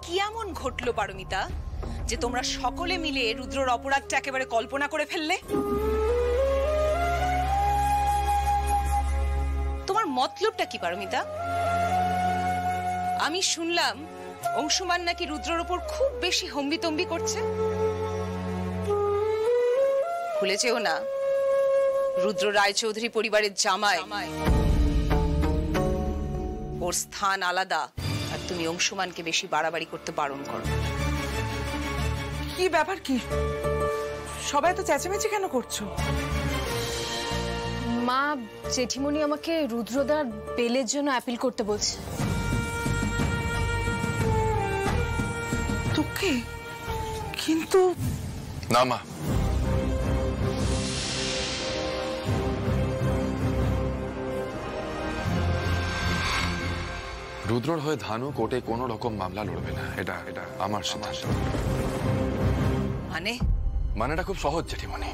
কি এমন ঘটলো পারমিতা যে তোমরা সকলে মিলে রুদ্রর অপরাধটা একেবারে কল্পনা করে ফেললে? তোমার মতলবটা কি পারমিতা? আমি শুনলাম অংশুমান নাকি রুদ্রর উপর খুব বেশি হম্বিতম্বি করছে। ভুলে যেও না, রুদ্র রায়চৌধুরী পরিবারের জামাই, ওর স্থান আলাদা। আর তুমি অংশুমানকে বেশি বাড়াবাড়ি করতে বারণ করো। কি ব্যাপার, কি সবাই তো চেঁচামেচি কেন করছো? মা, জেঠিমণি আমাকে রুদ্রদার বেলের জন্য অ্যাপিল করতে বলছে। তোকে? কিন্তু না মা, রুদ্রর হয়ে ধানু কোর্টে কোনো রকম মামলা লড়বে না। এটা আমার সিদ্ধান্ত। মানেটা খুব সহজ জেঠিমণি।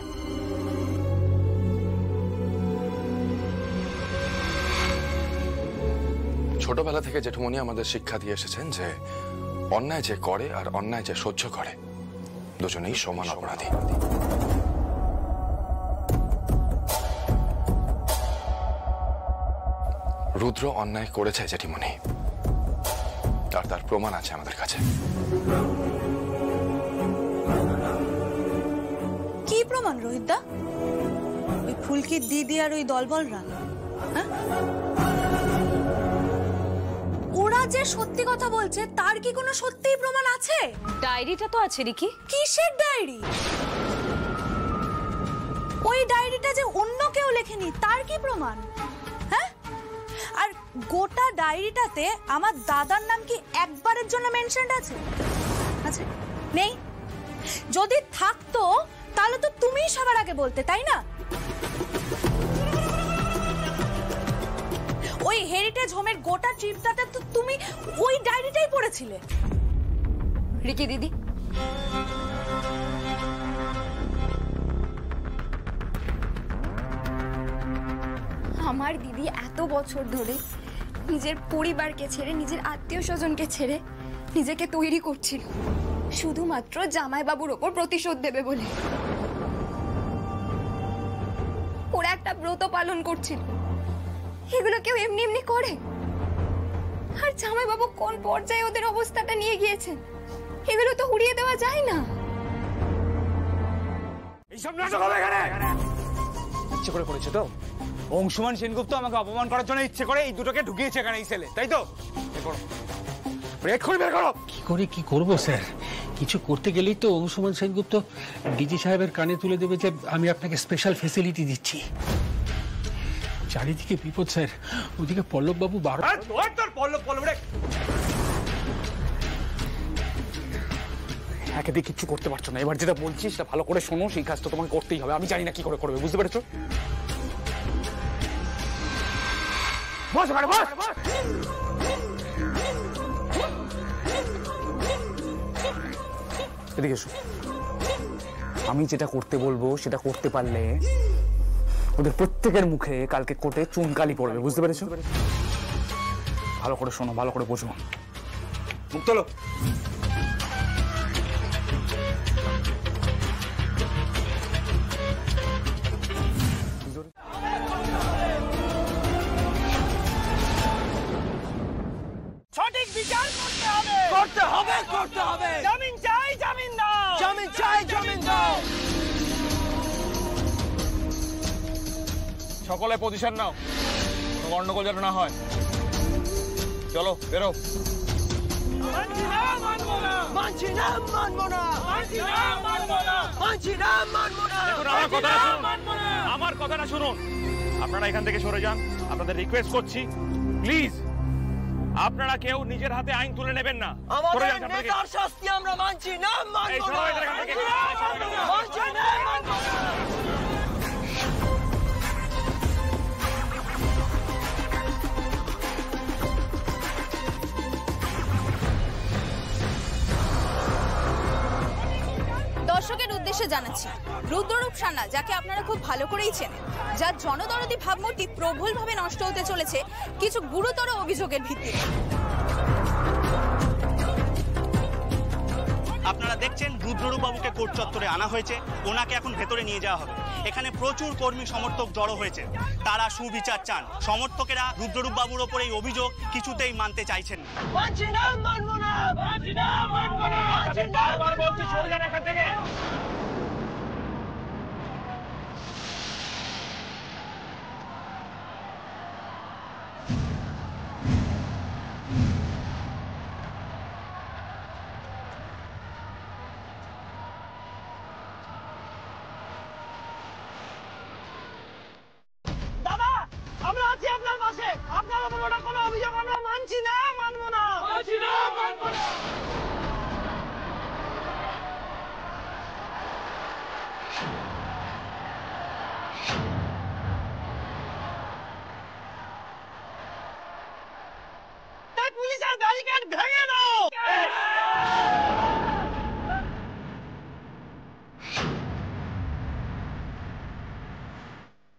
ছোটবেলা থেকে জেঠুমণি আমাদের শিক্ষা দিয়ে এসেছেন যে অন্যায় যে করে আর অন্যায় যে সহ্য করে দুজনেই সমান অপরাধী। রুদ্র অন্যায় করেছে জেঠিমণি, আর তার প্রমাণ আছে আমাদের কাছে। কি প্রমাণ রোহিতদা? ওই ফুলকির দিদি আর ওই দলবলরা? ওরা যে সত্যি কথা বলছে তার কি কোনো সত্যিই প্রমাণ আছে? ডায়েরিটা তো আছে রিকি। কিসের ডায়েরি? ওই ডায়েরিটা যে অন্য কেউ লেখেনি তার কি প্রমাণ? হ্যাঁ, আর গোটা ডায়েরিটাতে আমার দাদার নাম কি একবারের জন্য মেনশনড আছে? আচ্ছা, নেই। যদি থাকতো তাহলে তো তুমিই সবার আগে বলতে, তাই না? ওই হেরিটেজ হোমের গোটা ট্রিপটাতে তো তুমি ওই ডায়েরিটাই পড়েছিলে। রিকি দিদি, আমার দিদি এত বছর ধরে নিজের পরিবারকে ছেড়ে, নিজের আত্মীয় স্বজনকে ছেড়ে নিজেকে তৈরি করছিল শুধুমাত্র জামাইবাবুর ওপর প্রতিশোধ দেবে বলে। ওরা একটা ব্রত পালন করছিল, এগুলো কেউ এমনি এমনি করে? আর জামাইবাবু কোন পর্যায়ে ওদের অবস্থাটা নিয়ে গিয়েছেন এগুলো তো উড়িয়ে দেওয়া যায় না। এইসব নাটক হবে এখানে? ইচ্ছে করে করেছে তো? অংশুমান সেনগুপ্ত আমাকে অপমান করার জন্য ইচ্ছে করে এই দুটোকে ঢুকিয়েছে এখানে এই সেলে, তাই তো? কি করবো স্যার? কিছু করতে গেলেই তো অংশুমান সেনগুপ্ত ডিজি সাহেবের কানে তুলে দেবে যে আমি আপনাকে স্পেশাল ফেসিলিটি দিচ্ছি। চারিদিকে বিপদ স্যার। ওদিকে পল্লব বাবু একে দিয়ে কিচ্ছু করতে পারছো না। এবার যেটা বলছিস সেটা ভালো করে শোনো, সেই কাজটা তোমাকে করতেই হবে। আমি জানি না কি করে করবে, বুঝতে পেরেছো? এদিকে এসো। আমি যেটা করতে বলবো সেটা করতে পারলে ওদের প্রত্যেকের মুখে কালকে কোর্টে চুনকালি পড়বে, বুঝতে পেরেছো? ভালো করে শোনো, ভালো করে বোঝো। মুখ তোলো। সঠিক বিচার করতে হবে, করতে হবে, করতে হবে। জামিন চাই, জামিন দাও। জামিন চাই, জামিন দাও। সকলে পজিশন নাও, কোনো গন্ডগোল যেন না হয়। চলো বেরো। মানছি না, মানবো না। মানছি না, মানবো না। মানছি না, মানবো না। মানছি না, মানবো না। আমার কথাটা শুনুন। আপনারা এখান থেকে সরে যান, আপনাদের রিকোয়েস্ট করছি, প্লিজ। আপনারা কেউ নিজের হাতে আইন তুলে নেবেন না। আমাদের নেতার শাস্তি আমরা মানছি না, মানবো না। মানছি না, মানবো না। দর্শকের উদ্দেশ্যে জানাচ্ছি, রুদ্ররূপ সান্যাল, যাকে আপনারা খুব ভালো করেই চেনেন, যার জনদরদি ভাবমূর্তি প্রবলভাবে নষ্ট হতে চলেছে কিছু গুরুতর অভিযোগের ভিত্তিতে। আপনারা দেখছেন রুদ্ররূপ বাবুকে কোর্ট চত্বরে আনা হয়েছে, ওনাকে এখন ভেতরে নিয়ে যাওয়া হবে। এখানে প্রচুর কর্মী সমর্থক জড়ো হয়েছে, তারা সুবিচার চান। সমর্থকেরা রুদ্ররূপ বাবুর ওপর এই অভিযোগ কিছুতেই মানতে চাইছেন না। আমরা আছি আপনার পাশে, আপনার উপর ওটা কোনো অভিযোগ আমরা মানছি না, মানবো না, মানছি না, মানবো না। পুলিশের ব্যারিকেড ভেঙে দাও।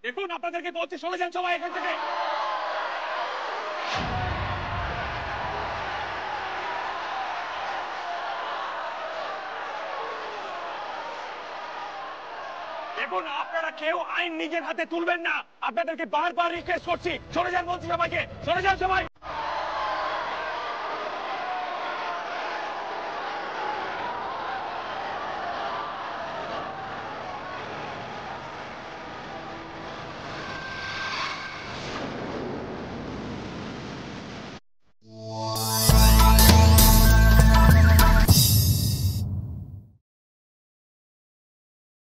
দেখুন আপনাদেরকে বলছি, চলে যান সবাই এখান থেকে। দেখুন আপনারা কেউ আইন নিজের হাতে তুলবেন না, আপনাদেরকে বারবার রিকোয়েস্ট করছি, চলে যান বলছি সবাইকে, চলে যান সবাই।